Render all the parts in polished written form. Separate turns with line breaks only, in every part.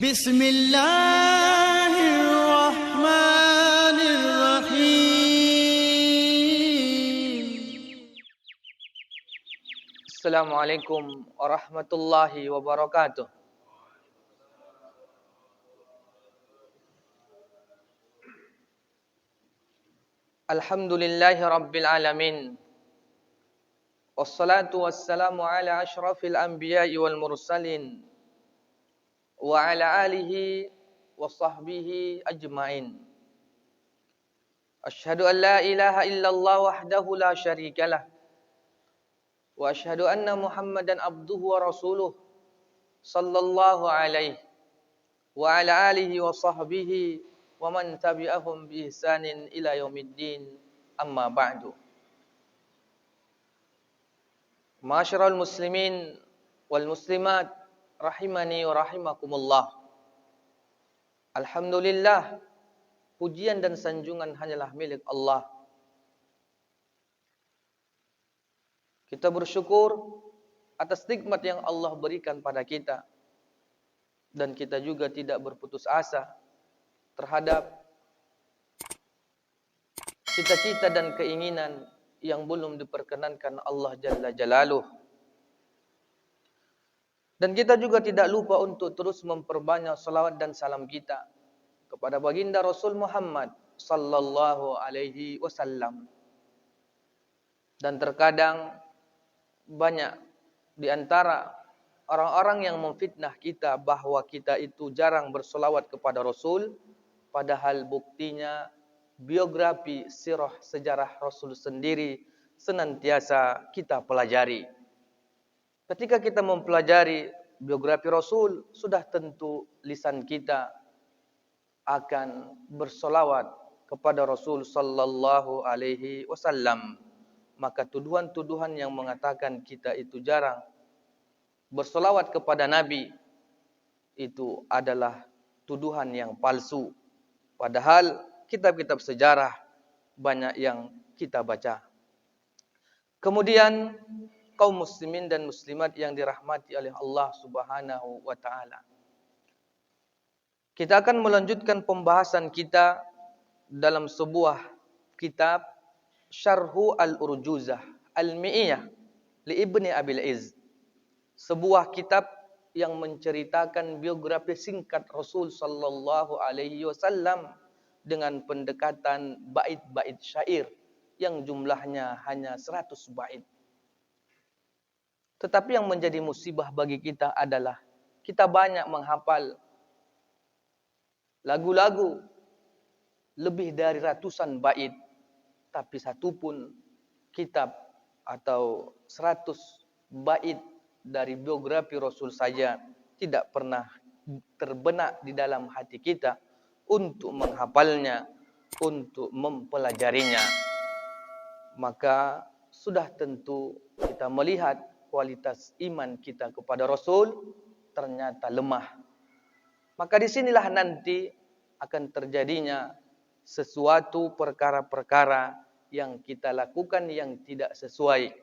بسم الله الرحمن الرحيم.
Assalamualaikum warahmatullahi wabarakatuh. Alhamdulillahi rabbil alamin. Wassalatu wassalamu ala asyrafil anbiya'i wal mursalin wa ala alihi wa sahbihi ajmain. Asyhadu an la ilaha illallah wahdahu la syarikalah wa asyhadu anna Muhammadan abduhu wa rasuluh sallallahu alaihi wa ala alihi wa sahbihi wa man tabi'ahum bi ihsanin ila yaumiddin, amma ba'du. Ma'asyiral muslimin wal muslimat rahimani wa rahimakumullah. Alhamdulillah, pujian dan sanjungan hanyalah milik Allah. Kita bersyukur atas nikmat yang Allah berikan pada kita, dan kita juga tidak berputus asa terhadap cita-cita dan keinginan yang belum diperkenankan Allah Jalla Jalaluh. Dan kita juga tidak lupa untuk terus memperbanyak salawat dan salam kita kepada baginda Rasul Muhammad sallallahu alaihi wasallam. Dan terkadang banyak di antara orang-orang yang memfitnah kita bahwa kita itu jarang bersolawat kepada Rasul, padahal buktinya biografi sirah sejarah Rasul sendiri senantiasa kita pelajari. Ketika kita mempelajari biografi Rasul, sudah tentu lisan kita akan bersolawat kepada Rasul sallallahu alaihi wasallam. Maka tuduhan-tuduhan yang mengatakan kita itu jarang bersolawat kepada Nabi, itu adalah tuduhan yang palsu. Padahal kitab-kitab sejarah banyak yang kita baca. Kemudian kaum muslimin dan muslimat yang dirahmati oleh Allah Subhanahu wa taala. Kita akan melanjutkan pembahasan kita dalam sebuah kitab Syarhu Al-Urjuzah Al-Mi'iyah li Ibni Abil Izz. Sebuah kitab yang menceritakan biografi singkat Rasul sallallahu alaihi wasallam dengan pendekatan bait-bait syair yang jumlahnya hanya 100 bait. Tetapi yang menjadi musibah bagi kita adalah kita banyak menghafal lagu-lagu lebih dari ratusan bait, tapi satu pun kitab atau 100 bait dari biografi Rasul saja tidak pernah terbenak di dalam hati kita untuk menghafalnya, untuk mempelajarinya. Maka sudah tentu kita melihat kualitas iman kita kepada Rasul ternyata lemah. Maka disinilah nanti akan terjadinya sesuatu perkara-perkara yang kita lakukan yang tidak sesuai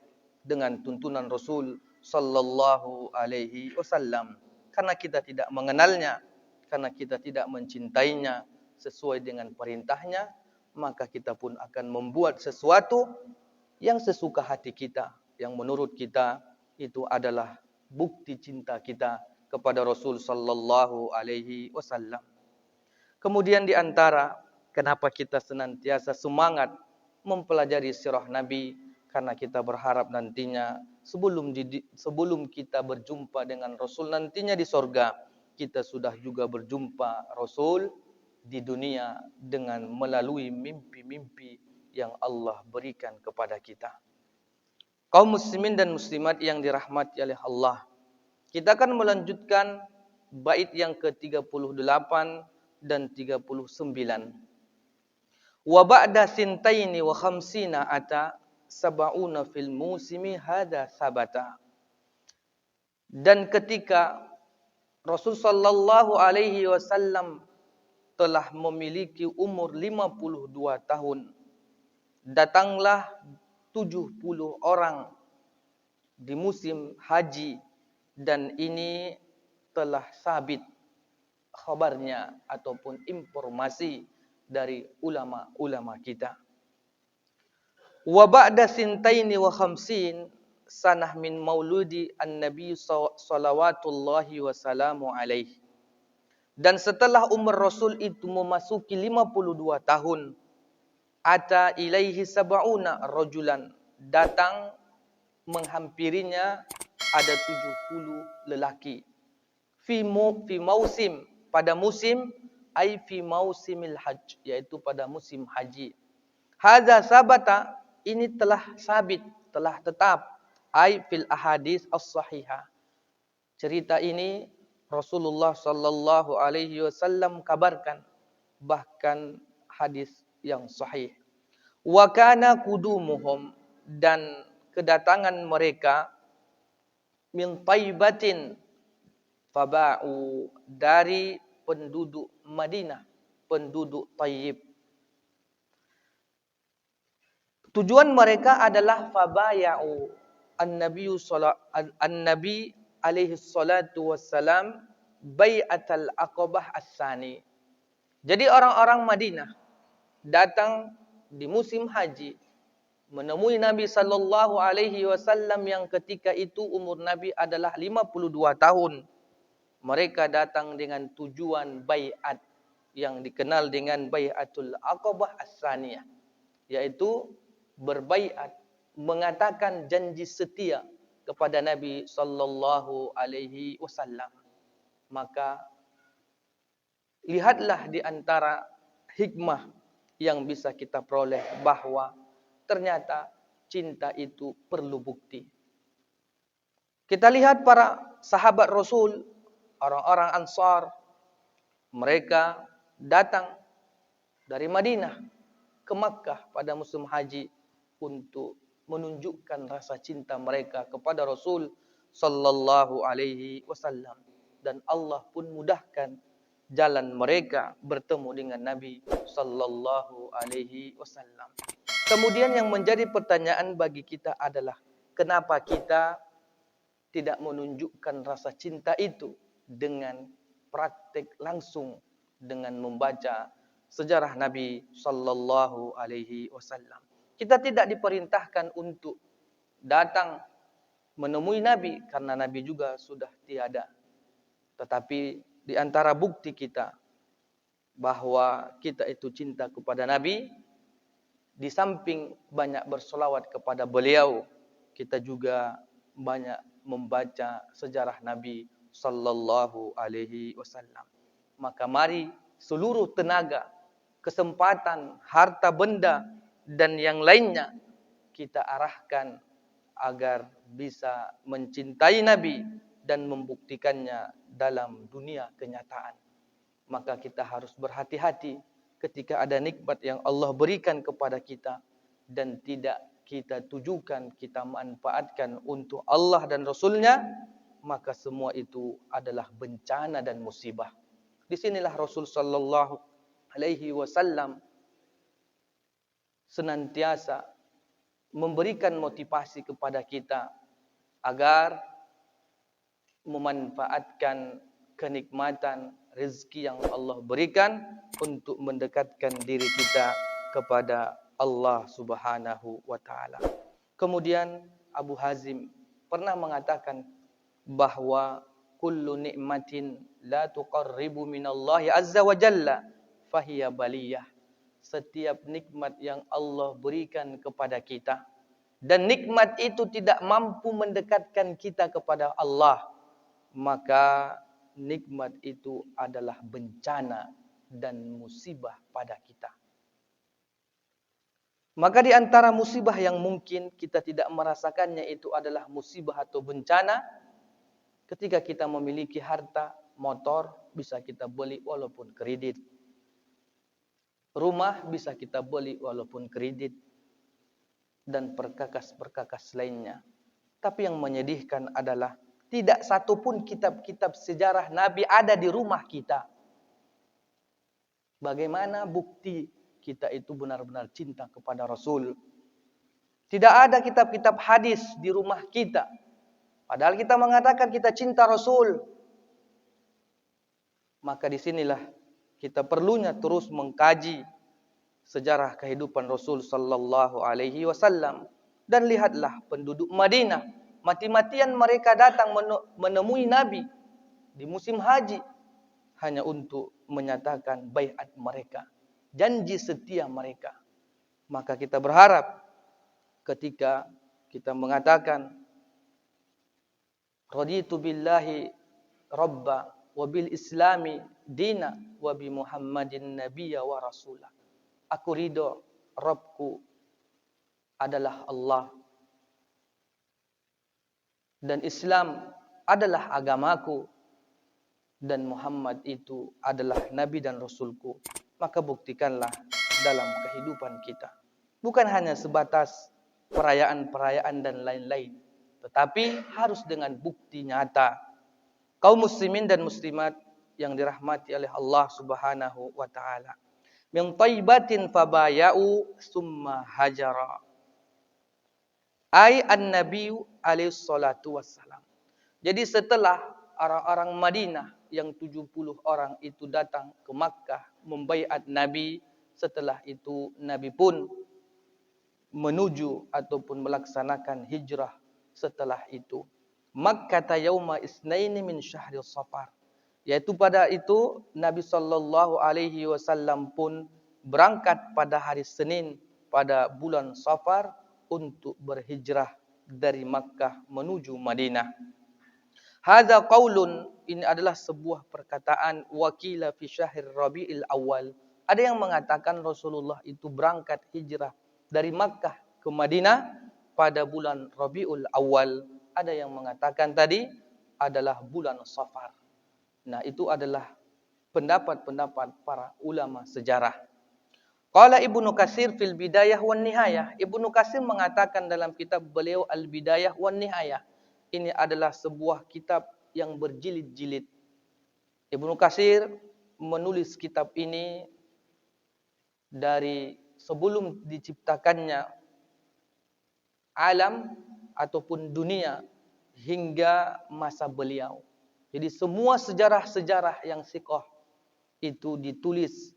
dengan tuntunan Rasul sallallahu alaihi wasallam. Karena kita tidak mengenalnya, karena kita tidak mencintainya sesuai dengan perintahnya, maka kita pun akan membuat sesuatu yang sesuka hati kita, yang menurut kita itu adalah bukti cinta kita kepada Rasul sallallahu alaihi wasallam. Kemudian di antara kenapa kita senantiasa semangat mempelajari sirah Nabi, karena kita berharap nantinya sebelum kita berjumpa dengan Rasul nantinya di sorga, kita sudah juga berjumpa Rasul di dunia dengan melalui mimpi-mimpi yang Allah berikan kepada kita. Kaum muslimin dan muslimat yang dirahmati oleh Allah, kita akan melanjutkan bait yang ke-38 dan 39. Wa ba'da sintaini wa khamsina ata sab'una fil musimi hada sabata. Dan ketika Rasul sallallahu alaihi wasallam telah memiliki umur 52 tahun, datanglah 70 orang di musim haji, dan ini telah sabit khabarnya ataupun informasi dari ulama-ulama kita. Wa ba'da sintaini wa khamsin sanah min mauludi an-nabi salawatullahi wa salamu alaihi. Dan setelah umur Rasul itu memasuki 52 tahun, ata ilaihi sab'una rajulan, datang menghampirinya ada 70 lelaki. Fi mausim, pada musim, ai fi mausimil hajj, yaitu pada musim haji. Hadza sabata, ini telah sabit, telah tetap, ai fil ahadits as-sahihah. Cerita ini Rasulullah sallallahu alaihi wasallam kabarkan, bahkan hadis yang sahih. Wa kana qudumuhum, dan kedatangan mereka, min Taibatin, faba'u, dari penduduk Madinah, penduduk Taib. Tujuan mereka adalah fabaya'u an-nabi alaihi salatu wassalam bai'atal aqabah as-sani. Jadi orang-orang Madinah datang di musim haji menemui Nabi sallallahu alaihi wasallam yang ketika itu umur Nabi adalah 52 tahun. Mereka datang dengan tujuan bai'at yang dikenal dengan bai'atul aqabah as-saniyah, yaitu berbaiat, mengatakan janji setia kepada Nabi sallallahu alaihi wasallam. Maka lihatlah di antara hikmah yang bisa kita peroleh bahwa ternyata cinta itu perlu bukti. Kita lihat para sahabat Rasul, orang-orang Ansar, mereka datang dari Madinah ke Makkah pada musim haji untuk menunjukkan rasa cinta mereka kepada Rasul sallallahu alaihi wasallam, dan Allah pun mudahkan jalan mereka bertemu dengan Nabi sallallahu alaihi wasallam. Kemudian yang menjadi pertanyaan bagi kita adalah kenapa kita tidak menunjukkan rasa cinta itu dengan praktik langsung, dengan membaca sejarah Nabi sallallahu alaihi wasallam. Kita tidak diperintahkan untuk datang menemui Nabi karena Nabi juga sudah tiada. Tetapi di antara bukti kita bahwa kita itu cinta kepada Nabi, di samping banyak bersolawat kepada beliau, kita juga banyak membaca sejarah Nabi sallallahu alaihi wasallam. Maka mari seluruh tenaga, kesempatan, harta benda dan yang lainnya kita arahkan agar bisa mencintai Nabi dan membuktikannya dalam dunia kenyataan. Maka kita harus berhati-hati ketika ada nikmat yang Allah berikan kepada kita dan tidak kita tujukan, kita manfaatkan untuk Allah dan Rasulnya, maka semua itu adalah bencana dan musibah. Di sinilah Rasul sallallahu alaihi wasallam senantiasa memberikan motivasi kepada kita agar memanfaatkan kenikmatan rezeki yang Allah berikan untuk mendekatkan diri kita kepada Allah Subhanahu wa taala. Kemudian Abu Hazim pernah mengatakan bahwa kullu ni'matin la tuqarribu minallahi azza wa jalla fahiya baliyah. Setiap nikmat yang Allah berikan kepada kita dan nikmat itu tidak mampu mendekatkan kita kepada Allah, maka nikmat itu adalah bencana dan musibah pada kita. Maka di antara musibah yang mungkin kita tidak merasakannya itu adalah musibah atau bencana ketika kita memiliki harta, motor bisa kita beli walaupun kredit. Rumah bisa kita beli walaupun kredit dan perkakas-perkakas lainnya. Tapi yang menyedihkan adalah tidak satu pun kitab-kitab sejarah Nabi ada di rumah kita. Bagaimana bukti kita itu benar-benar cinta kepada Rasul? Tidak ada kitab-kitab hadis di rumah kita. Padahal kita mengatakan kita cinta Rasul. Maka disinilah kita perlunya terus mengkaji sejarah kehidupan Rasul sallallahu alaihi wasallam. Dan lihatlah penduduk Madinah, mati-matian mereka datang menemui Nabi di musim haji hanya untuk menyatakan baiat mereka, janji setia mereka. Maka kita berharap ketika kita mengatakan raditu billahi rabba wa bil islami dina wa bi Muhammadin nabiyya wa rasulah. Aku ridho, Rabbku adalah Allah dan Islam adalah agamaku dan Muhammad itu adalah nabi dan rasulku. Maka buktikanlah dalam kehidupan kita. Bukan hanya sebatas perayaan-perayaan dan lain-lain, tetapi harus dengan bukti nyata. Kaum muslimin dan muslimat yang dirahmati oleh Allah Subhanahu wa taala. Min thaybatin fabaya'u summa hajara. Ai an-nabiyyu alaihi salatu wassalam. Jadi setelah orang-orang Madinah yang 70 orang itu datang ke Makkah membaiat Nabi, setelah itu Nabi pun menuju ataupun melaksanakan hijrah setelah itu. Makkah yauma isnaini min syahril safar. Yaitu pada itu Nabi sallallahu alaihi wasallam pun berangkat pada hari Senin pada bulan Safar untuk berhijrah dari Makkah menuju Madinah. Hadza qaulun, ini adalah sebuah perkataan wakila fi syahr Rabiul Awal. Ada yang mengatakan Rasulullah itu berangkat hijrah dari Makkah ke Madinah pada bulan Rabiul Awal. Ada yang mengatakan tadi adalah bulan Safar. Nah, itu adalah pendapat-pendapat para ulama sejarah. Qala Ibnu Katsir fil Bidayah wan Nihayah. Ibnu Katsir mengatakan dalam kitab beliau Al-Bidayah wan Nihayah. Ini adalah sebuah kitab yang berjilid-jilid. Ibnu Katsir menulis kitab ini dari sebelum diciptakannya alam ataupun dunia hingga masa beliau. Jadi semua sejarah-sejarah yang sikoh itu ditulis,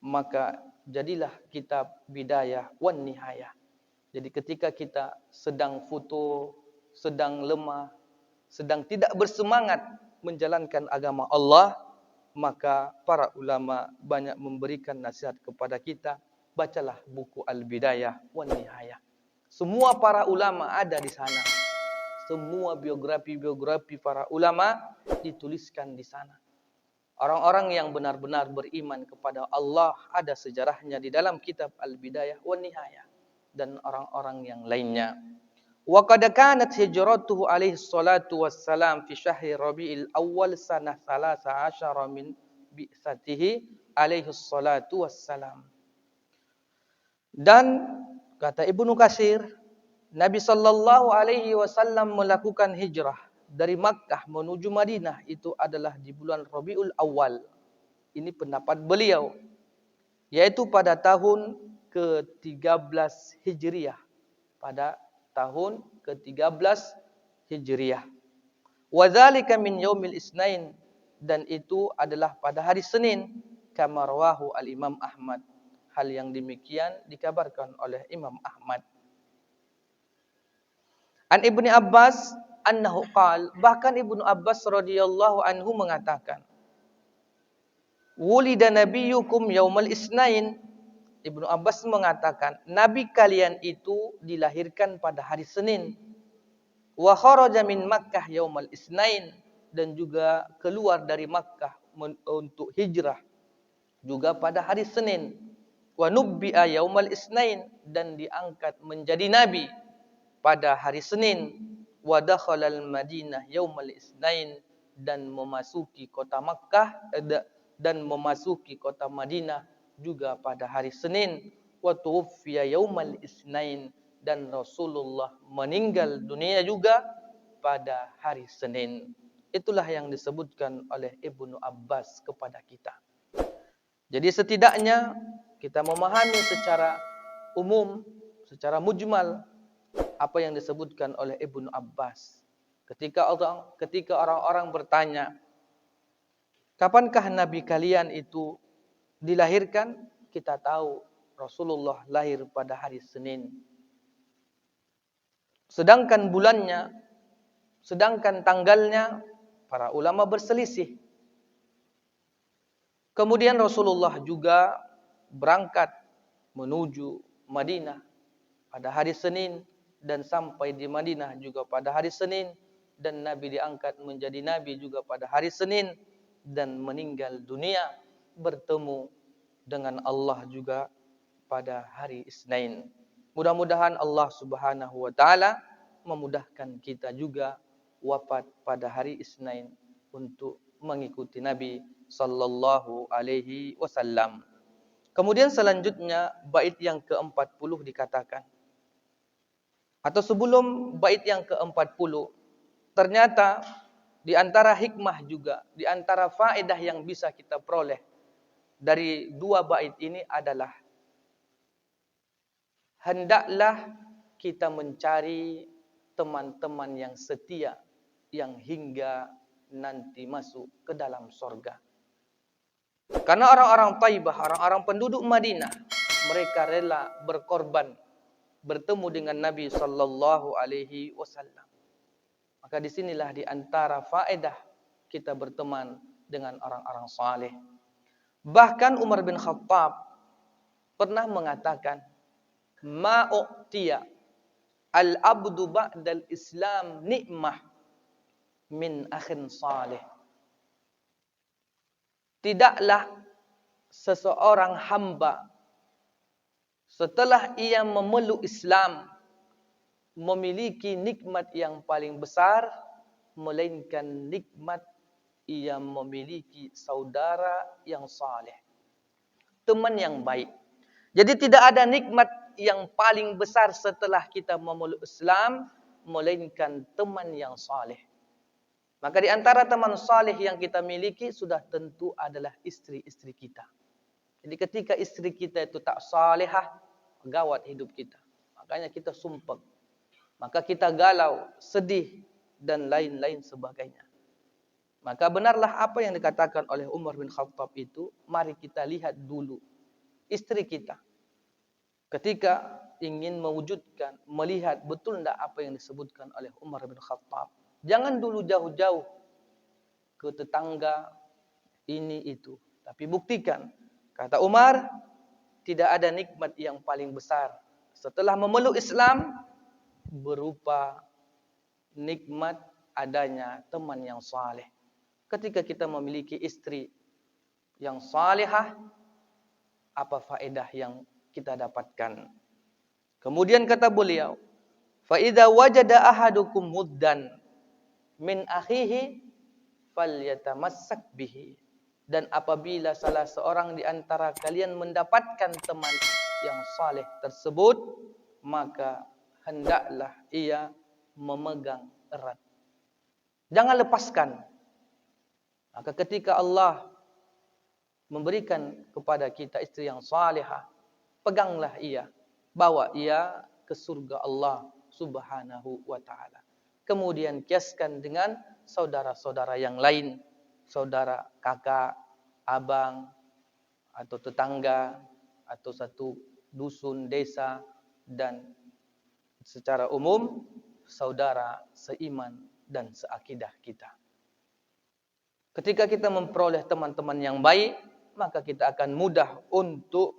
maka jadilah kitab Bidayah wan Nihayah. Jadi ketika kita sedang futur, sedang lemah, sedang tidak bersemangat menjalankan agama Allah, maka para ulama banyak memberikan nasihat kepada kita, bacalah buku Al-Bidayah wan Nihayah. Semua para ulama ada di sana. Semua biografi-biografi para ulama dituliskan di sana. Orang-orang yang benar-benar beriman kepada Allah ada sejarahnya di dalam kitab Al-Bidayah wan Nihayah dan orang-orang yang lainnya. Wa qad kanat hijratuhu alaihi salatu wassalam fi syahri Rabiul Awal sanah 13 min bi'satihi alaihi salatu wassalam. Dan kata Ibnu Katsir, Nabi sallallahu alaihi wasallam melakukan hijrah dari Makkah menuju Madinah itu adalah di bulan Rabiul Awal. Ini pendapat beliau, yaitu pada tahun ke-13 Hijriah. Pada tahun ke-13 Hijriah. Wa dzalika min yaumil isnain, dan itu adalah pada hari Senin, kama rawahu al-Imam Ahmad. Hal yang demikian dikabarkan oleh Imam Ahmad. An Ibnu Abbas annahu qala, bahkan Ibnu Abbas radhiyallahu anhu mengatakan, wulida nabiyyukum yaumal isnain. Ibnu Abbas mengatakan, nabi kalian itu dilahirkan pada hari Senin. Wa kharaja min Makkah yaumal isnain, dan juga keluar dari Makkah untuk hijrah juga pada hari Senin. Wa nubbi'a yaumal isnain, dan diangkat menjadi nabi pada hari Senin. Wa dakhalal Madinah yaumal isnain, dan memasuki kota Makkah dan memasuki kota Madinah juga pada hari Senin. Wa tuwfiya yaumal isnain, dan Rasulullah meninggal dunia juga pada hari Senin. Itulah yang disebutkan oleh Ibnu Abbas kepada kita. Jadi setidaknya kita memahami secara umum, secara mujmal apa yang disebutkan oleh Ibnu Abbas. Ketika orang-orang bertanya, Kapankah Nabi kalian itu dilahirkan? Kita tahu Rasulullah lahir pada hari Senin. Sedangkan bulannya, sedangkan tanggalnya, para ulama berselisih. Kemudian Rasulullah juga berangkat menuju Madinah pada hari Senin dan sampai di Madinah juga pada hari Senin, dan Nabi diangkat menjadi Nabi juga pada hari Senin dan meninggal dunia bertemu dengan Allah juga pada hari Isnin. Mudah-mudahan Allah Subhanahu wa taala memudahkan kita juga wafat pada hari Isnin untuk mengikuti Nabi sallallahu alaihi wasallam. Kemudian selanjutnya bait yang ke-40 dikatakan, atau sebelum bait yang ke-40, ternyata di antara hikmah juga, di antara faedah yang bisa kita peroleh dari dua bait ini adalah hendaklah kita mencari teman-teman yang setia yang hingga nanti masuk ke dalam sorga. Karena orang-orang Taibah, orang-orang penduduk Madinah, mereka rela berkorban bertemu dengan Nabi sallallahu alaihi wasallam. Maka disinilah di antara faedah kita berteman dengan orang-orang saleh. Bahkan Umar bin Khattab pernah mengatakan, ma'u'tiya al-abdu ba'dal Islam ni'mah min akhin salih. Tidaklah seseorang hamba setelah ia memeluk Islam memiliki nikmat yang paling besar, melainkan nikmat ia memiliki saudara yang saleh, teman yang baik. Jadi tidak ada nikmat yang paling besar setelah kita memeluk Islam, melainkan teman yang saleh. Maka di antara teman saleh yang kita miliki sudah tentu adalah istri-istri kita. Jadi ketika istri kita itu tak salehah, gawat hidup kita. Makanya kita sumpah. Maka kita galau, sedih, dan lain-lain sebagainya. Maka benarlah apa yang dikatakan oleh Umar bin Khattab itu, mari kita lihat dulu istri kita. Ketika ingin mewujudkan, melihat betul tidak apa yang disebutkan oleh Umar bin Khattab. Jangan dulu jauh-jauh ke tetangga ini itu. Tapi buktikan, kata Umar, tidak ada nikmat yang paling besar setelah memeluk Islam berupa nikmat adanya teman yang saleh. Ketika kita memiliki istri yang salehah, apa faedah yang kita dapatkan? Kemudian kata beliau, fa idza wajada ahadukum muddan min akhihi falyatamassak bihi. Dan apabila salah seorang di antara kalian mendapatkan teman yang saleh tersebut, maka hendaklah ia memegang erat. Jangan lepaskan. Maka ketika Allah memberikan kepada kita istri yang salehah, peganglah ia, bawa ia ke surga Allah Subhanahu wa taala. Kemudian kiaskan dengan saudara-saudara yang lain, saudara kakak, abang, atau tetangga, atau satu dusun, desa, dan secara umum saudara seiman dan seakidah kita. Ketika kita memperoleh teman-teman yang baik, maka kita akan mudah untuk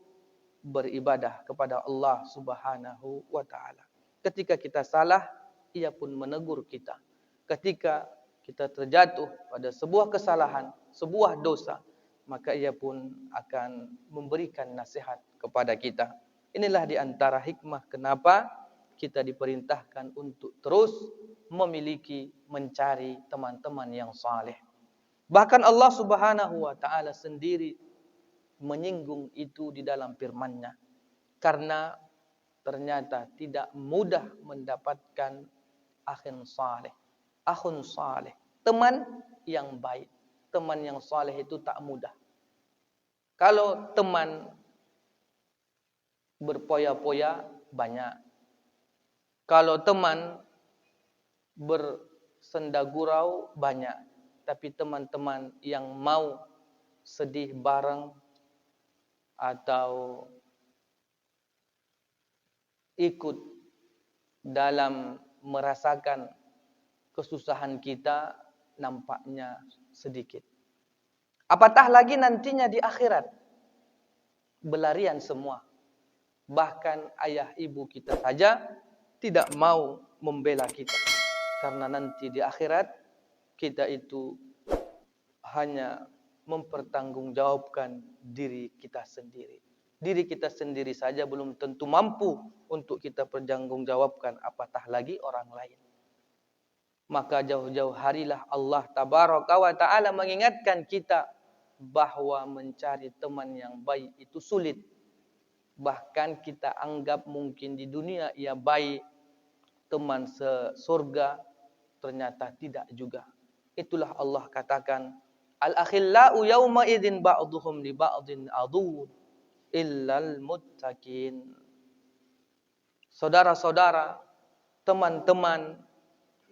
beribadah kepada Allah Subhanahu wa taala. Ketika kita salah, ia pun menegur kita. Ketika kita terjatuh pada sebuah kesalahan, sebuah dosa, maka ia pun akan memberikan nasihat kepada kita. Inilah di antara hikmah kenapa kita diperintahkan untuk terus memiliki, mencari teman-teman yang saleh. Bahkan Allah Subhanahu wa taala sendiri menyinggung itu di dalam firman-Nya. Karena ternyata tidak mudah mendapatkan akhun saleh, teman yang baik. Teman yang saleh itu tak mudah. Kalau teman berpoya-poya banyak. Kalau teman bersendagurau banyak. Tapi teman-teman yang mau sedih bareng atau ikut dalam merasakan kesusahan kita nampaknya sedikit. Apatah lagi nantinya di akhirat, berlarian semua. Bahkan ayah ibu kita saja tidak mau membela kita. Karena nanti di akhirat kita itu hanya mempertanggungjawabkan diri kita sendiri. Diri kita sendiri saja belum tentu mampu untuk kita pertanggungjawabkan, apatah lagi orang lain. Maka jauh-jauh harilah Allah Tabaraka wa Ta'ala mengingatkan kita bahwa mencari teman yang baik itu sulit. Bahkan kita anggap mungkin di dunia ia baik, teman sesurga, ternyata tidak juga. Itulah Allah katakan, al-akhillau yawma idzin ba'duhum li ba'din aduwwun illal muttaqin. Saudara-saudara, teman-teman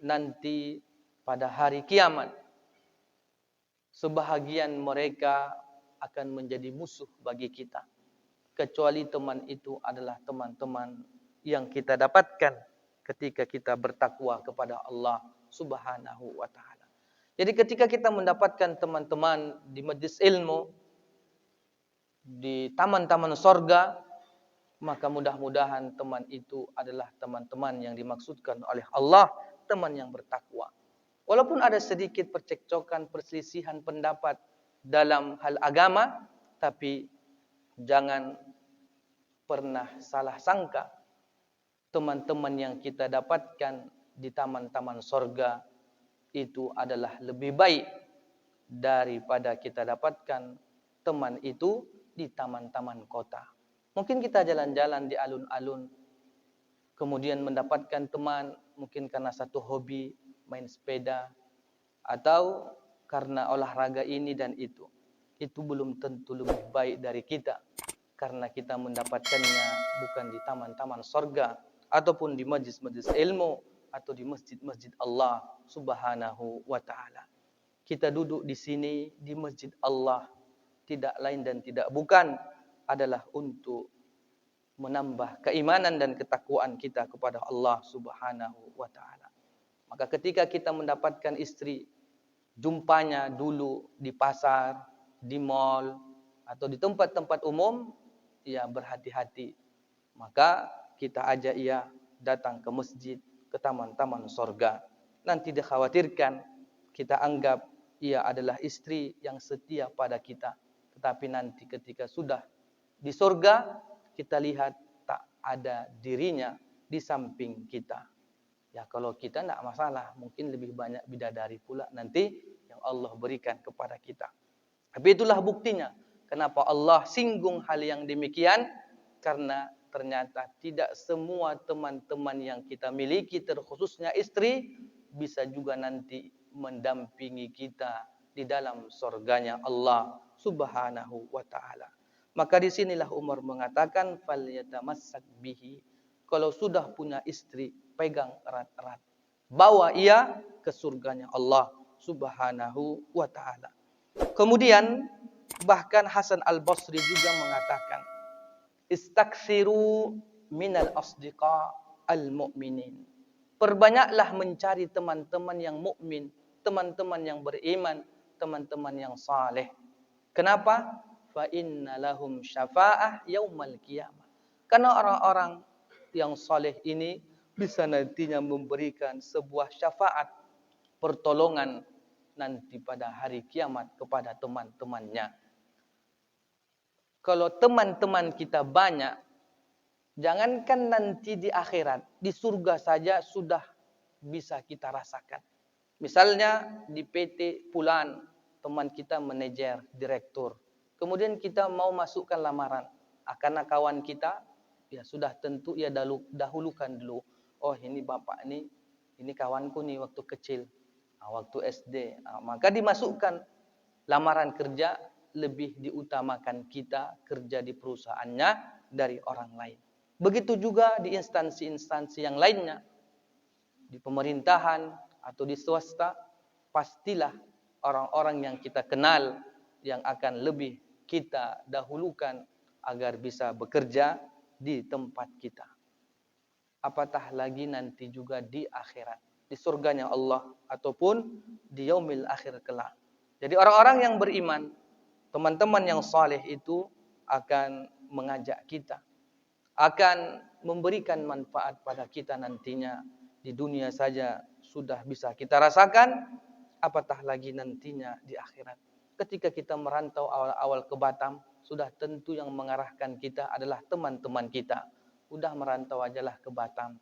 nanti pada hari kiamat, sebahagian mereka akan menjadi musuh bagi kita. Kecuali teman itu adalah teman-teman yang kita dapatkan ketika kita bertakwa kepada Allah Subhanahu wa Ta'ala. Jadi ketika kita mendapatkan teman-teman di majlis ilmu, di taman-taman sorga, maka mudah-mudahan teman itu adalah teman-teman yang dimaksudkan oleh Allah, teman yang bertakwa. Walaupun ada sedikit percekcokan, perselisihan pendapat dalam hal agama, tapi jangan pernah salah sangka. Teman-teman yang kita dapatkan di taman-taman sorga itu adalah lebih baik daripada kita dapatkan teman itu di taman-taman kota. Mungkin kita jalan-jalan di alun-alun, kemudian mendapatkan teman mungkin karena satu hobi, main sepeda, atau karena olahraga ini dan itu. Itu belum tentu lebih baik dari kita, karena kita mendapatkannya bukan di taman-taman sorga, ataupun di majlis-majlis ilmu, atau di masjid-masjid Allah Subhanahu wa Ta'ala. Kita duduk di sini di masjid Allah, tidak lain dan tidak bukan adalah untuk menambah keimanan dan ketakwaan kita kepada Allah Subhanahu wa Ta'ala. Maka ketika kita mendapatkan istri, jumpanya dulu di pasar, di mall, atau di tempat-tempat umum, ya berhati-hati. Maka kita ajak ia datang ke masjid, ke taman-taman sorga. Nanti dikhawatirkan kita anggap ia adalah istri yang setia pada kita. Tetapi nanti ketika sudah di sorga, kita lihat tak ada dirinya di samping kita. Ya kalau kita tidak masalah, mungkin lebih banyak bidadari pula nanti yang Allah berikan kepada kita. Tapi itulah buktinya. Kenapa Allah singgung hal yang demikian? Karena ternyata tidak semua teman-teman yang kita miliki, terkhususnya istri, bisa juga nanti mendampingi kita di dalam surganya Allah Subhanahu wa Ta'ala. Maka di sinilah Umar mengatakan, falyatamassak bihi. Kalau sudah punya istri, pegang erat-erat. Bawa ia ke surganya Allah Subhanahu wa Ta'ala. Kemudian bahkan Hasan Al-Basri juga mengatakan, istaksiru minal asdiqa al-mu'minin. Perbanyaklah mencari teman-teman yang mukmin, teman-teman yang beriman, teman-teman yang saleh. Kenapa? Fa inna lahum syafa'ah yaumal qiyamah. Karena orang-orang yang saleh ini bisa nantinya memberikan sebuah syafaat, pertolongan nanti pada hari kiamat kepada teman-temannya. Kalau teman-teman kita banyak, jangankan nanti di akhirat, di surga saja sudah bisa kita rasakan. Misalnya di PT Pulan, teman kita manajer, direktur. Kemudian kita mau masukkan lamaran. Karena kawan kita, ya sudah tentu ia dahulukan dulu. Oh ini bapak ini kawanku nih waktu kecil, waktu SD. Maka dimasukkan lamaran kerja, lebih diutamakan kita kerja di perusahaannya dari orang lain. Begitu juga di instansi-instansi yang lainnya, di pemerintahan atau di swasta, pastilah orang-orang yang kita kenal yang akan lebih kita dahulukan agar bisa bekerja di tempat kita. Apatah lagi nanti juga di akhirat, di surganya Allah ataupun di yaumil akhir kelak. Jadi orang-orang yang beriman, teman-teman yang saleh itu akan mengajak kita, akan memberikan manfaat pada kita nantinya. Di dunia saja sudah bisa kita rasakan, apatah lagi nantinya di akhirat. Ketika kita merantau awal-awal ke Batam, sudah tentu yang mengarahkan kita adalah teman-teman kita. Udah merantau ajalah ke Batam.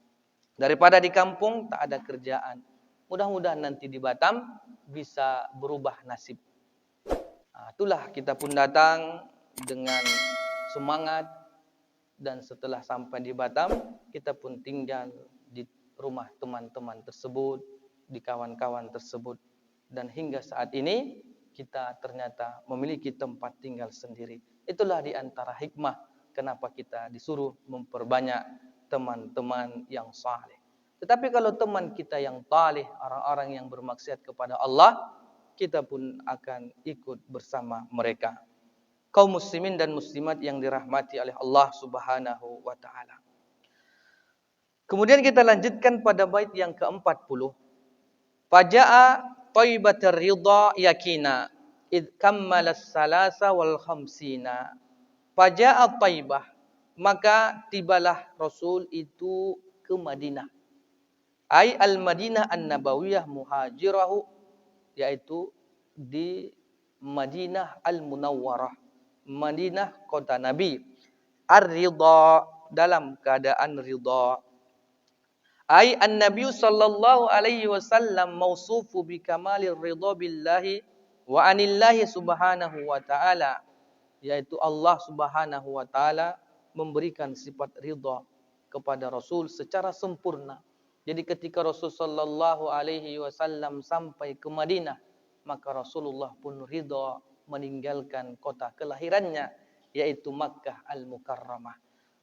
Daripada di kampung tak ada kerjaan. Mudah-mudahan nanti di Batam bisa berubah nasib. Itulah kita pun datang dengan semangat, dan setelah sampai di Batam, kita pun tinggal di rumah teman-teman tersebut, di kawan-kawan tersebut. Dan hingga saat ini, kita ternyata memiliki tempat tinggal sendiri. Itulah di antara hikmah kenapa kita disuruh memperbanyak teman-teman yang saleh. Tetapi kalau teman kita yang talih, orang-orang yang bermaksiat kepada Allah, kita pun akan ikut bersama mereka. Kaum muslimin dan muslimat yang dirahmati oleh Allah Subhanahu wa taala. Kemudian kita lanjutkan pada bait yang ke-40. Faja'a thaybatar ridha yakina id kammala salasa wal khamsina. Faja'a Thaibah, maka tibalah Rasul itu ke Madinah. Ai al-Madinah an-Nabawiyah muhajirahu, yaitu di Madinah al-Munawwarah, Madinah kota Nabi. Ar-ridha, dalam keadaan ridha. Ai an-Nabi sallallahu alaihi wasallam mausufu bi kamalir ridha billahi wa anillahi subhanahu wa ta'ala, yaitu Allah Subhanahu wa taala memberikan sifat ridha kepada Rasul secara sempurna. Jadi ketika Rasul sallallahu alaihi wasallam sampai ke Madinah, maka Rasulullah pun ridha meninggalkan kota kelahirannya, yaitu Makkah Al-Mukarramah.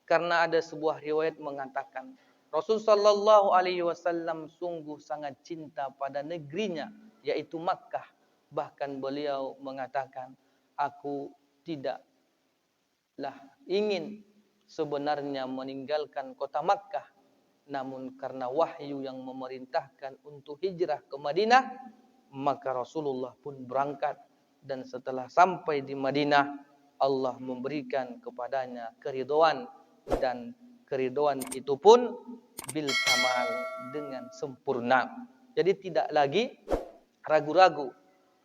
Karena ada sebuah riwayat mengatakan Rasul sallallahu alaihi wasallam sungguh sangat cinta pada negerinya, yaitu Makkah. Bahkan beliau mengatakan, aku tidaklah ingin sebenarnya meninggalkan kota Makkah, namun karena wahyu yang memerintahkan untuk hijrah ke Madinah, maka Rasulullah pun berangkat. Dan setelah sampai di Madinah, Allah memberikan kepadanya keridhaan, dan keridhaan itu pun bil kamal, dengan sempurna. Jadi tidak lagi ragu-ragu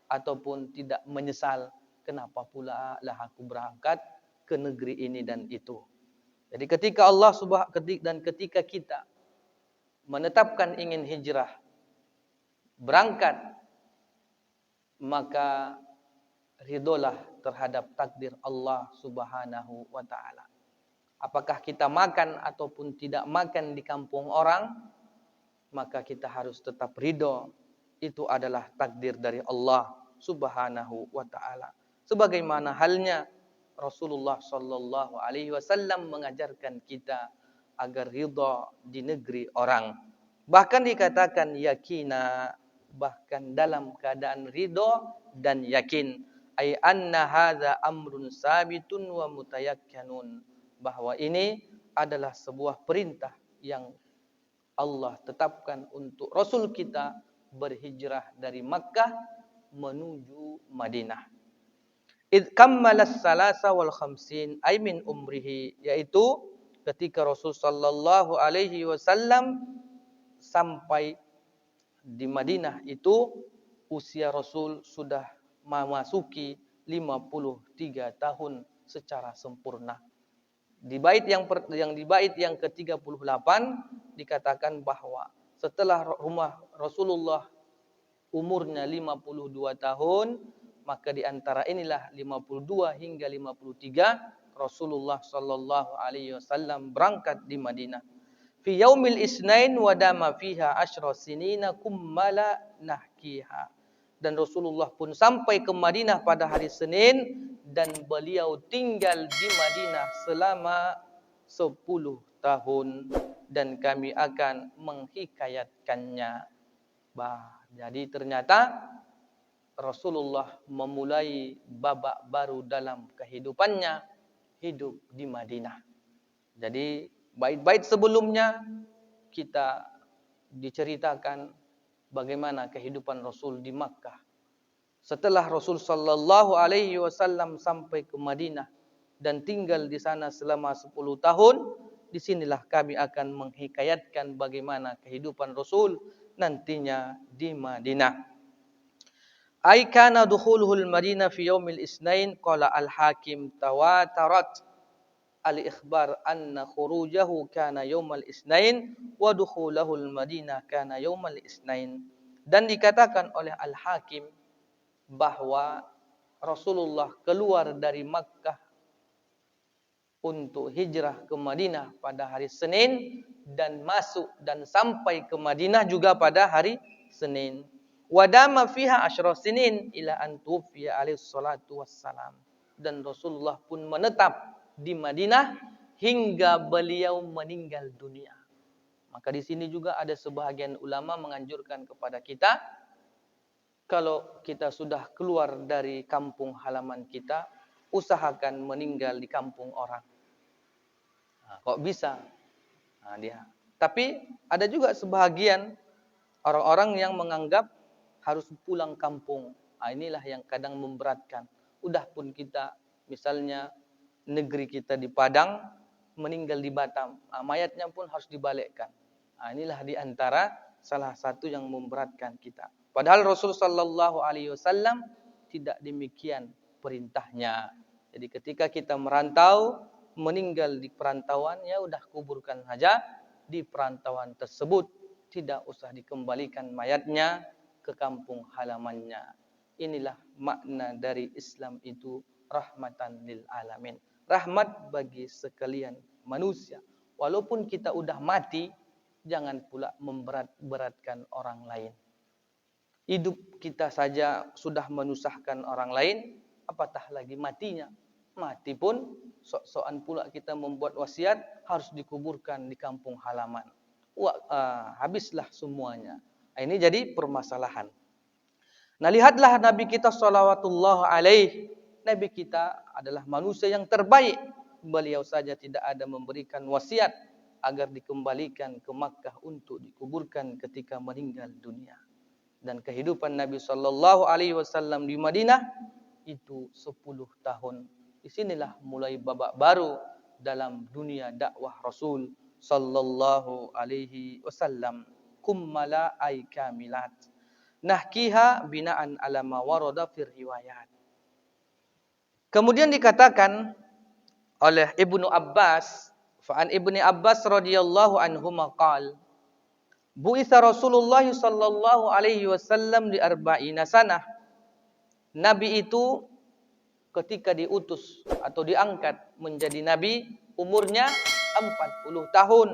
ataupun tidak menyesal, kenapa pula lah aku berangkat ke negeri ini dan itu. Jadi ketika ketika kita menetapkan ingin hijrah, berangkat, maka ridolah terhadap takdir Allah Subhanahu wa taala. Apakah kita makan ataupun tidak makan di kampung orang, maka kita harus tetap ridho. Itu adalah takdir dari Allah Subhanahu wa taala. Sebagaimana halnya Rasulullah sallallahu alaihi wasallam mengajarkan kita agar ridha di negeri orang. Bahkan dikatakan yakina, bahkan dalam keadaan ridha dan yakin. Ai anna hadza amrun sabitun wa mutayakkanun, bahwa ini adalah sebuah perintah yang Allah tetapkan untuk Rasul kita berhijrah dari Makkah menuju Madinah. Id kammalas salasa wal khamsin ay min umrihi, yaitu ketika Rasul sallallahu alaihi wasallam sampai di Madinah itu usia Rasul sudah memasuki 53 tahun secara sempurna. Di bait yang ke-38 dikatakan bahwa setelah rumah Rasulullah umurnya 52 tahun, maka di antara inilah 52 hingga 53 Rasulullah sallallahu alaihi wasallam berangkat di Madinah. Fi yaumil isnain wa dama fiha asyra sinina kummala nahkiha. Dan Rasulullah pun sampai ke Madinah pada hari Senin, dan beliau tinggal di Madinah selama 10 tahun, dan kami akan menghikayatkannya. Jadi ternyata Rasulullah memulai babak baru dalam kehidupannya, hidup di Madinah. Jadi bait-bait sebelumnya kita diceritakan bagaimana kehidupan Rasul di Makkah. Setelah Rasul sallallahu alaihi wasallam sampai ke Madinah dan tinggal di sana selama 10 tahun, disinilah kami akan menghikayatkan bagaimana kehidupan Rasul nantinya di Madinah. Ai kana dukhuluhul Madinah fi yaumil isnain qala al-Hakim tawatarat al-ikhbar anna khurujahu kana yaumal isnain wa dukhulahul Madinah kana yaumal isnain. Dan dikatakan oleh Al-Hakim bahwa Rasulullah keluar dari Makkah untuk hijrah ke Madinah pada hari Senin dan masuk dan sampai ke Madinah juga pada hari Senin. Wadama fiha asyra sinin ila an tufiya alaihi salatu wassalam. Dan Rasulullah pun menetap di Madinah hingga beliau meninggal dunia. Maka di sini juga ada sebahagian ulama menganjurkan kepada kita, kalau kita sudah keluar dari kampung halaman kita, usahakan meninggal di kampung orang. Kok bisa? Dia. Tapi ada juga sebahagian orang-orang yang menganggap harus pulang kampung. Inilah yang kadang memberatkan. Udah pun kita, misalnya negeri kita di Padang, meninggal di Batam, mayatnya pun harus dibalikkan. Inilah di antara salah satu yang memberatkan kita. Padahal Rasul sallallahu alaihi wasallam tidak demikian perintahnya. Jadi ketika kita merantau, meninggal di perantauan, ya udah kuburkan saja di perantauan tersebut, tidak usah dikembalikan mayatnya ke kampung halamannya. Inilah makna dari Islam itu, rahmatan lil alamin. Rahmat bagi sekalian manusia. Walaupun kita udah mati, jangan pula memberat-beratkan orang lain. Hidup kita saja sudah menyusahkan orang lain, apatah lagi matinya. Mati pun sok-sokan pula kita membuat wasiat harus dikuburkan di kampung halaman. Habislah semuanya. Ini jadi permasalahan. Nah, lihatlah Nabi kita salawatullah alaih. Nabi kita adalah manusia yang terbaik. Beliau saja tidak ada memberikan wasiat agar dikembalikan ke Makkah untuk dikuburkan ketika meninggal dunia. Dan kehidupan Nabi sallallahu alaihi wasallam di Madinah itu 10 tahun. Di sinilah mulai babak baru dalam dunia dakwah Rasul sallallahu alaihi wasallam. Kummala ay kamilat. Nahkiha binaan ala ma warada fir riwayat. Kemudian dikatakan oleh Ibnu Abbas, fa'an Ibnu Abbas radhiyallahu anhu maqal, bu'itsa Rasulullah sallallahu alaihi wasallam di arba'ina sanah. Nabi itu ketika diutus atau diangkat menjadi nabi, umurnya 40 tahun.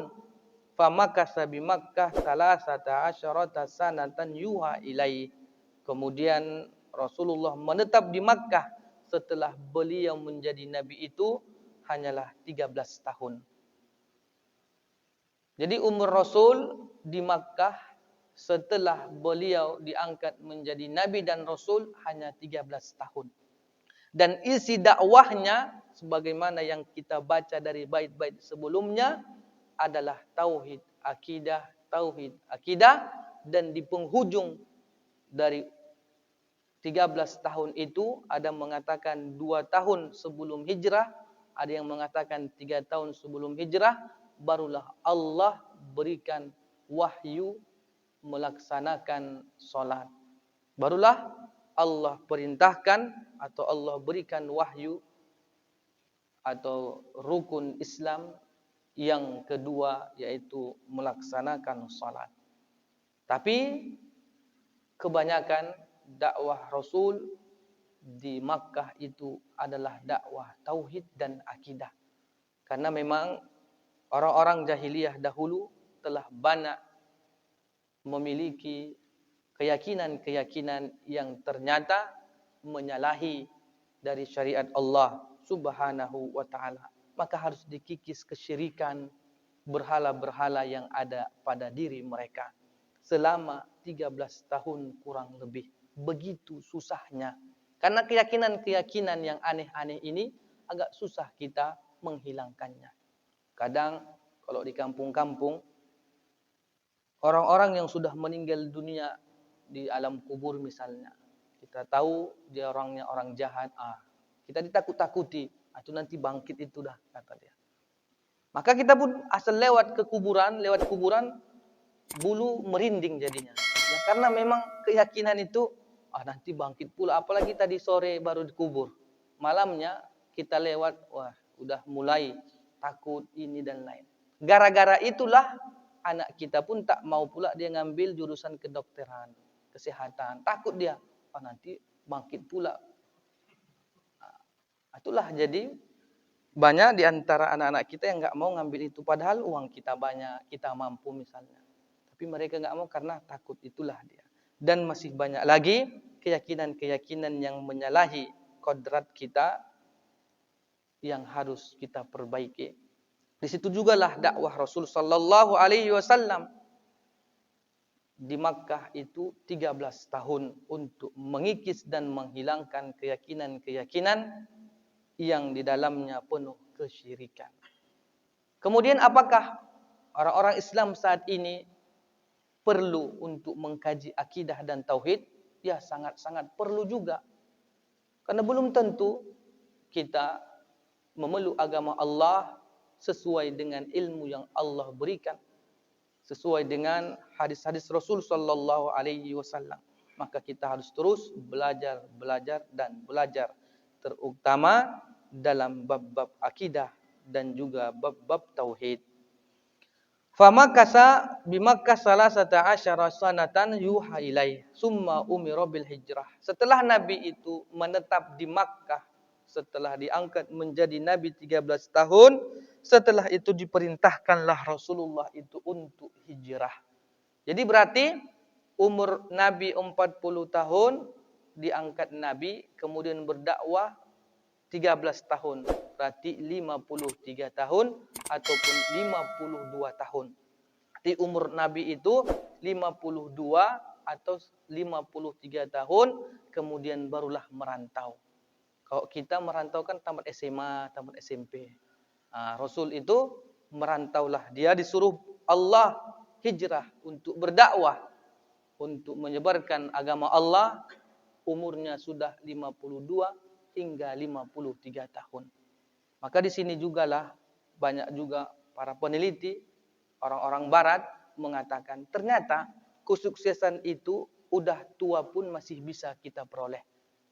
Famakasa bi Makkah salasata asyarata sanatan yuha ilai. Kemudian Rasulullah menetap di Makkah setelah beliau menjadi nabi itu hanyalah 13 tahun. Jadi umur Rasul di Makkah setelah beliau diangkat menjadi nabi dan rasul hanya 13 tahun. Dan isi dakwahnya sebagaimana yang kita baca dari bait-bait sebelumnya adalah tauhid akidah, dan di penghujung dari 13 tahun itu ada mengatakan 2 tahun sebelum hijrah, ada yang mengatakan 3 tahun sebelum hijrah, barulah Allah berikan wahyu melaksanakan solat. Barulah Allah perintahkan atau Allah berikan wahyu atau rukun Islam yang kedua, yaitu melaksanakan salat. Tapi kebanyakan dakwah Rasul di Makkah itu adalah dakwah tauhid dan akidah. Karena memang orang-orang jahiliyah dahulu telah banyak memiliki keyakinan-keyakinan yang ternyata menyalahi dari syariat Allah Subhanahu wa taala. Maka harus dikikis kesyirikan berhala-berhala yang ada pada diri mereka selama 13 tahun kurang lebih. begitu susahnya. Karena keyakinan-keyakinan yang aneh-aneh ini agak susah kita menghilangkannya. Kadang kalau di kampung-kampung, orang-orang yang sudah meninggal dunia di alam kubur misalnya, kita tahu dia orangnya orang jahat, kita ditakut-takuti, itu nanti bangkit itu dah, kata dia. Maka kita pun asal lewat kuburan, bulu merinding jadinya. Ya, karena memang keyakinan itu, nanti bangkit pula, apalagi tadi sore baru dikubur. Malamnya kita lewat, udah mulai takut ini dan lain. Gara-gara itulah anak kita pun tak mau pula dia ngambil jurusan kedokteran, kesehatan. Takut dia, nanti bangkit pula. Itulah jadi banyak di antara anak-anak kita yang nggak mau ngambil itu. Padahal uang kita banyak, kita mampu misalnya. Tapi mereka nggak mau karena takut, itulah dia. Dan masih banyak lagi keyakinan-keyakinan yang menyalahi kodrat kita yang harus kita perbaiki. Di situ jugalah dakwah Rasul sallallahu alaihi wasallam di Makkah itu 13 tahun untuk mengikis dan menghilangkan keyakinan-keyakinan yang di dalamnya penuh kesyirikan. Kemudian apakah orang-orang Islam saat ini perlu untuk mengkaji akidah dan tauhid? Ya, sangat-sangat perlu juga. Karena belum tentu kita memeluk agama Allah sesuai dengan ilmu yang Allah berikan, sesuai dengan hadis-hadis Rasul sallallahu alaihi wasallam. Maka kita harus terus belajar dan belajar, terutama dalam bab-bab akidah dan juga bab-bab tauhid. Famakasa bimakkah salasata asyara sanatan yuha ilaih summa umira bil hijrah. Setelah Nabi itu menetap di Makkah, setelah diangkat menjadi Nabi 13 tahun, setelah itu diperintahkanlah Rasulullah itu untuk hijrah. Jadi berarti umur Nabi 40 tahun, diangkat Nabi, kemudian berdakwah 13 tahun. Berarti 53 tahun ataupun 52 tahun. Di umur Nabi itu 52 atau 53 tahun, kemudian barulah merantau. Kalau kita merantau kan tamat SMA, tamat SMP. Rasul itu merantaulah. Dia disuruh Allah hijrah untuk berdakwah, untuk menyebarkan agama Allah. Umurnya sudah 52 hingga 53 tahun. Maka di sini jugalah banyak juga para peneliti, orang-orang barat mengatakan ternyata kesuksesan itu udah tua pun masih bisa kita peroleh.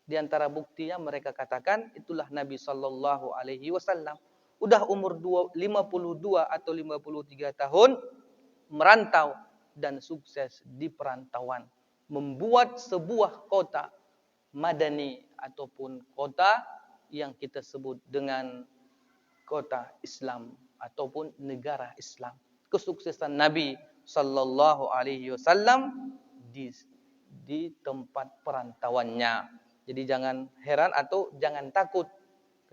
Di antara buktinya mereka katakan itulah Nabi sallallahu alaihi wasallam udah umur 52 atau 53 tahun merantau dan sukses di perantauan, membuat sebuah kota madani ataupun kota yang kita sebut dengan kota Islam ataupun negara Islam. Kesuksesan Nabi sallallahu alaihi wasallam di tempat perantauannya. Jadi jangan heran atau jangan takut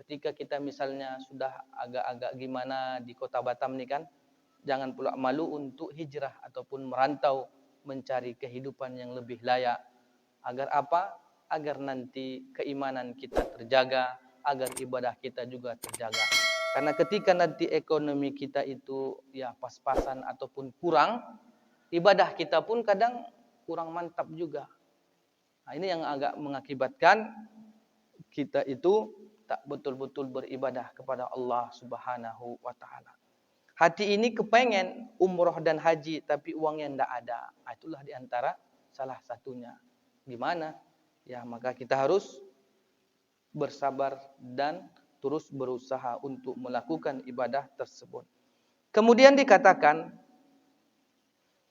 ketika kita misalnya sudah agak-agak gimana di kota Batam nih kan. Jangan pula malu untuk hijrah ataupun merantau mencari kehidupan yang lebih layak. Agar apa? Agar nanti keimanan kita terjaga, agar ibadah kita juga terjaga. Karena ketika nanti ekonomi kita itu ya pas-pasan ataupun kurang, ibadah kita pun kadang kurang mantap juga. Ini yang agak mengakibatkan kita itu tak betul-betul beribadah kepada Allah Subhanahu wa taala. Hati ini kepengen umroh dan haji tapi uangnya tidak ada. Itulah diantara salah satunya. Gimana? Ya, maka kita harus bersabar dan terus berusaha untuk melakukan ibadah tersebut. Kemudian dikatakan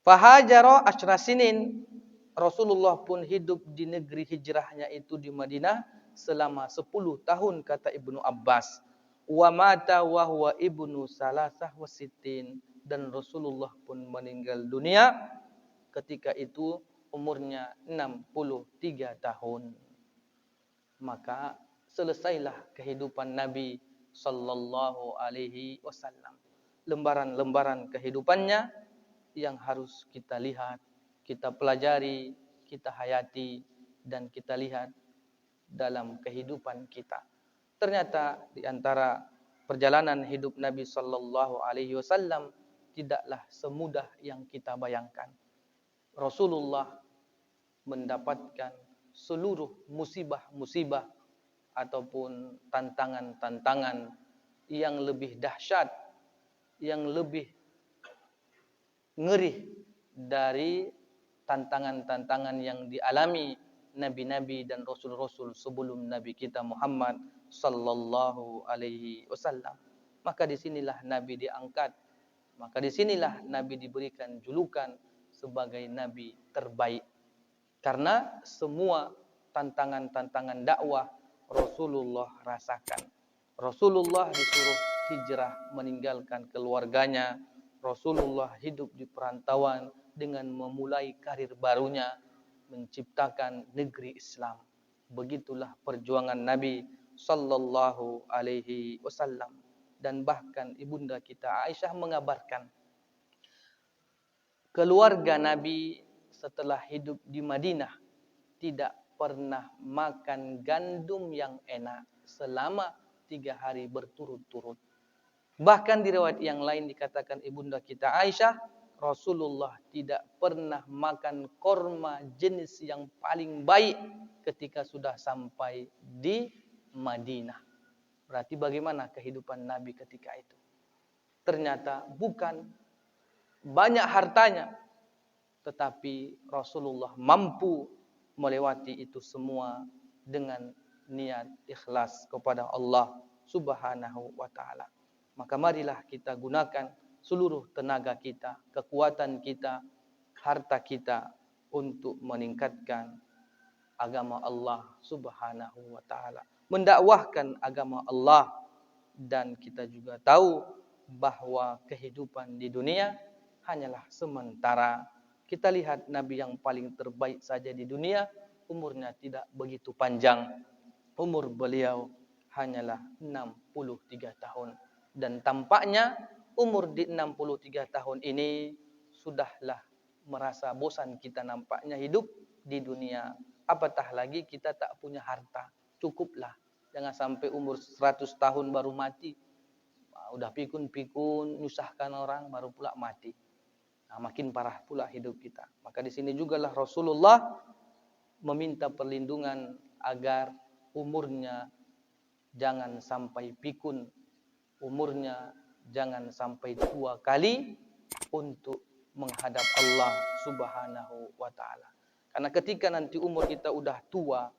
fahajara asyrasinin, Rasulullah pun hidup di negeri hijrahnya itu di Madinah selama 10 tahun kata Ibnu Abbas. Wa mata wa huwa ibnu salasah wasittin, dan Rasulullah pun meninggal dunia ketika itu umurnya 63 tahun. Maka selesailah kehidupan Nabi sallallahu alaihi wasallam. Lembaran-lembaran kehidupannya yang harus kita lihat, kita pelajari, kita hayati, dan kita lihat dalam kehidupan kita. Ternyata di antara perjalanan hidup Nabi sallallahu alaihi wasallam tidaklah semudah yang kita bayangkan. Rasulullah mendapatkan seluruh musibah-musibah ataupun tantangan-tantangan yang lebih dahsyat, yang lebih ngeri dari tantangan-tantangan yang dialami nabi-nabi dan rasul-rasul sebelum Nabi kita Muhammad sallallahu alaihi wasallam. Maka di sinilah Nabi diangkat, maka di sinilah Nabi diberikan julukan sebagai Nabi terbaik. Karena semua tantangan-tantangan dakwah Rasulullah rasakan. Rasulullah disuruh hijrah meninggalkan keluarganya. Rasulullah hidup di perantauan dengan memulai karir barunya, menciptakan negeri Islam. Begitulah perjuangan Nabi sallallahu alaihi wasallam. Dan bahkan ibunda kita Aisyah mengabarkan, keluarga Nabi setelah hidup di Madinah tidak pernah makan gandum yang enak selama 3 hari berturut-turut. Bahkan di riwayat yang lain dikatakan ibunda kita Aisyah, Rasulullah tidak pernah makan korma jenis yang paling baik ketika sudah sampai di Madinah. Berarti bagaimana kehidupan Nabi ketika itu? Ternyata bukan banyak hartanya, tetapi Rasulullah mampu melewati itu semua dengan niat ikhlas kepada Allah Subhanahu wa taala. Maka marilah kita gunakan seluruh tenaga kita, kekuatan kita, harta kita untuk meningkatkan agama Allah Subhanahu wa taala, mendakwahkan agama Allah. Dan kita juga tahu bahwa kehidupan di dunia hanyalah sementara. Kita lihat Nabi yang paling terbaik saja di dunia, umurnya tidak begitu panjang. Umur beliau hanyalah 63 tahun. Dan tampaknya umur di 63 tahun ini sudahlah merasa bosan kita nampaknya hidup di dunia. Apatah lagi kita tak punya harta. Cukuplah. Jangan sampai umur 100 tahun baru mati. Udah pikun-pikun, nyusahkan orang, baru pula mati. Makin parah pula hidup kita. Maka di sini jugalah Rasulullah meminta perlindungan agar umurnya jangan sampai pikun, umurnya jangan sampai tua kali untuk menghadap Allah Subhanahu wa taala. Karena ketika nanti umur kita udah tua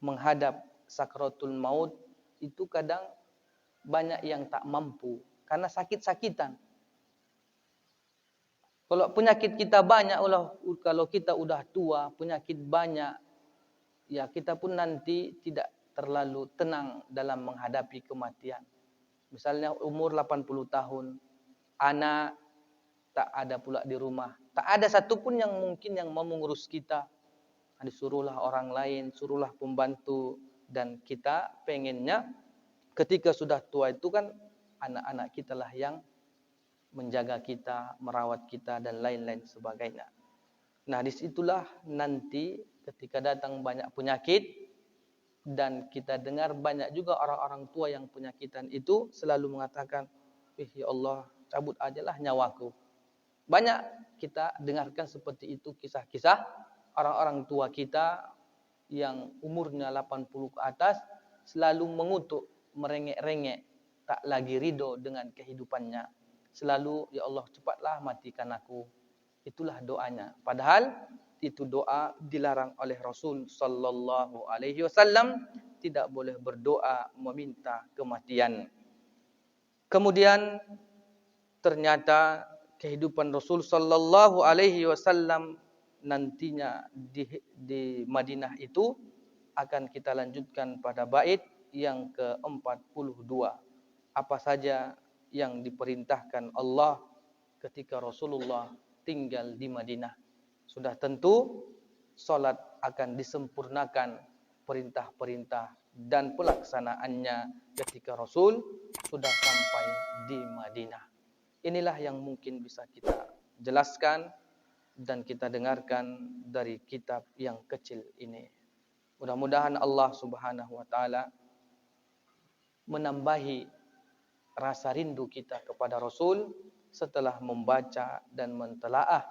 menghadap sakratul maut, itu kadang banyak yang tak mampu karena sakit-sakitan. Kalau penyakit kita banyak, kalau kita udah tua, penyakit banyak, ya kita pun nanti tidak terlalu tenang dalam menghadapi kematian. Misalnya umur 80 tahun, anak tak ada pula di rumah. Tak ada satupun yang mungkin yang mau mengurus kita. Disuruhlah orang lain, suruhlah pembantu. Dan kita pengennya ketika sudah tua itu kan anak-anak kita lah yang menjaga kita, merawat kita dan lain-lain sebagainya. Nah, disitulah nanti ketika datang banyak penyakit dan kita dengar banyak juga orang-orang tua yang penyakitan itu selalu mengatakan, ya Allah, cabut ajalah nyawaku. Banyak kita dengarkan seperti itu kisah-kisah orang-orang tua kita yang umurnya 80 ke atas selalu mengutuk, merengek-rengek, tak lagi ridho dengan kehidupannya. Selalu, ya Allah, cepatlah matikan aku. Itulah doanya. Padahal itu doa dilarang oleh Rasul sallallahu alaihi wasallam, tidak boleh berdoa meminta kematian. Kemudian ternyata kehidupan Rasul sallallahu alaihi wasallam nantinya di Madinah itu akan kita lanjutkan pada bait yang ke-42. Apa saja yang diperintahkan Allah ketika Rasulullah tinggal di Madinah. Sudah tentu salat akan disempurnakan perintah-perintah dan pelaksanaannya ketika Rasul sudah sampai di Madinah. Inilah yang mungkin bisa kita jelaskan dan kita dengarkan dari kitab yang kecil ini. Mudah-mudahan Allah Subhanahu wa taala menambahi rasa rindu kita kepada Rasul setelah membaca dan mentelaah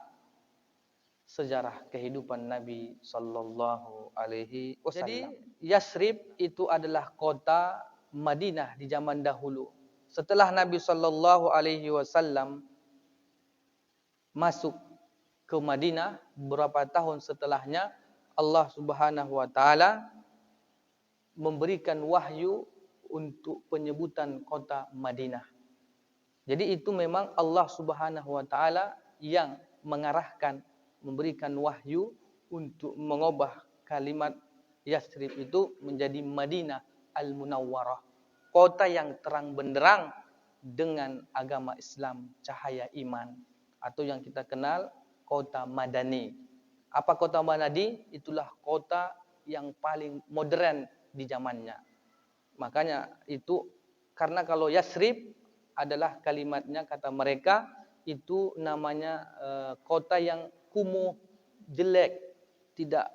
sejarah kehidupan Nabi sallallahu alaihi wasallam. Jadi Yasrib itu adalah kota Madinah di zaman dahulu. Setelah Nabi sallallahu alaihi wasallam masuk ke Madinah, beberapa tahun setelahnya Allah Subhanahu wa taala memberikan wahyu untuk penyebutan kota Madinah. Jadi itu memang Allah Subhanahu wa taala yang mengarahkan, memberikan wahyu untuk mengubah kalimat Yasrib itu menjadi Madinah Al-Munawwarah, kota yang terang benderang dengan agama Islam, cahaya iman, atau yang kita kenal kota Madani. Apa kota Madani? Itulah kota yang paling modern di zamannya. Makanya itu, karena kalau Yasrib adalah kalimatnya, kata mereka itu namanya kota yang kumuh, jelek, tidak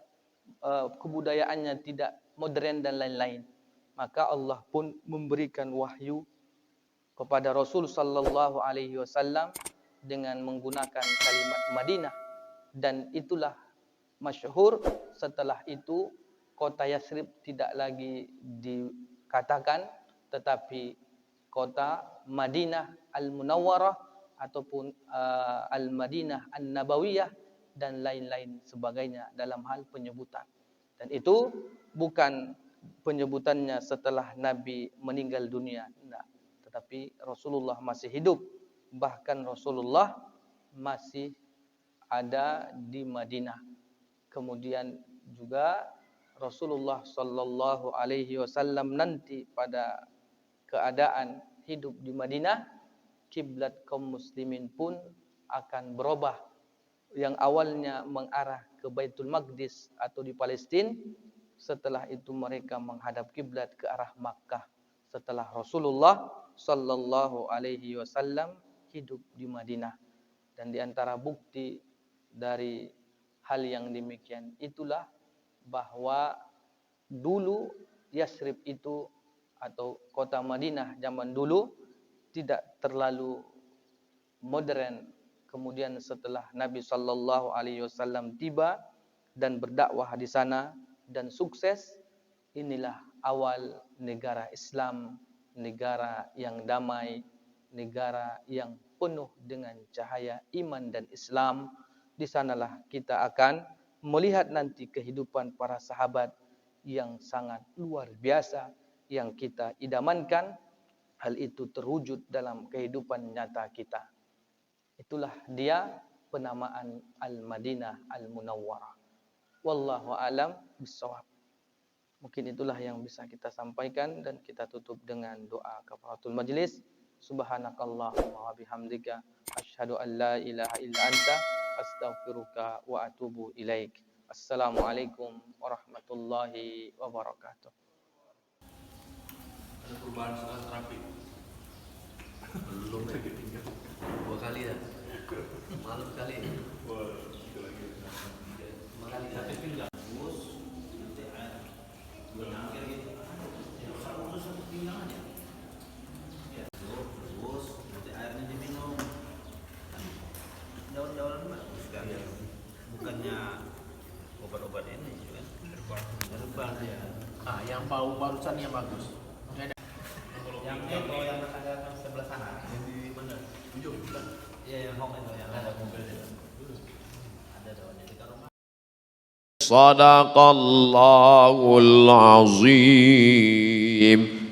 kebudayaannya tidak modern dan lain-lain. Maka Allah pun memberikan wahyu kepada Rasul sallallahu alaihi wasallam dengan menggunakan kalimat Madinah, dan itulah masyhur. Setelah itu kota Yasrib tidak lagi dikatakan, tetapi kota Madinah Al-Munawwarah ataupun Al-Madinah An-Nabawiyah dan lain-lain sebagainya dalam hal penyebutan. Dan itu bukan penyebutannya setelah Nabi meninggal dunia, tidak, tetapi Rasulullah masih hidup. Bahkan Rasulullah masih ada di Madinah. Kemudian juga Rasulullah sallallahu alaihi wasallam nanti pada keadaan hidup di Madinah, kiblat kaum muslimin pun akan berubah. Yang awalnya mengarah ke Baitul Maqdis atau di Palestina, setelah itu mereka menghadap kiblat ke arah Makkah setelah Rasulullah sallallahu alaihi wasallam hidup di Madinah. Dan di antara bukti dari hal yang demikian itulah bahwa dulu Yasrib itu atau kota Madinah zaman dulu tidak terlalu modern. Kemudian setelah Nabi sallallahu alaihi wasallam tiba dan berdakwah di sana dan sukses, inilah awal negara Islam, negara yang damai, negara yang penuh dengan cahaya iman dan Islam. Di sanalah kita akan melihat nanti kehidupan para sahabat yang sangat luar biasa yang kita idamankan. Hal itu terwujud dalam kehidupan nyata kita. Itulah dia penamaan Al-Madinah Al-Munawwarah. Wallahu a'lam bishawab. Mungkin itulah yang bisa kita sampaikan, dan kita tutup dengan doa kafaratul majlis. Subhanakallahumma wa bihamdika asyhadu an la ilaha illa anta astaghfiruka wa atubu ilaik. Assalamualaikum warahmatullahi wabarakatuh.
Ada perubahan soal trafik? Belum ya? 2 kali ya? Malam kali. Wah, itu lagi. 5 kali. Tapi enggak bus, UTR. Menangkir gitu. Ya, usah satu pinggang aja. Ya, bus, UTR-nya diminum. Daun-daunan bagus kan? Ya. Bukannya obat-obat ini kan? Herbal ya.
Ah, yang bau barusan yang bagus.
Yang ada sebelah sana. Yang di mana? Ujung bukan? Iya, yang home itu yang ada mobilnya. Ada daunnya di rumah.
Sadaqallahul azim.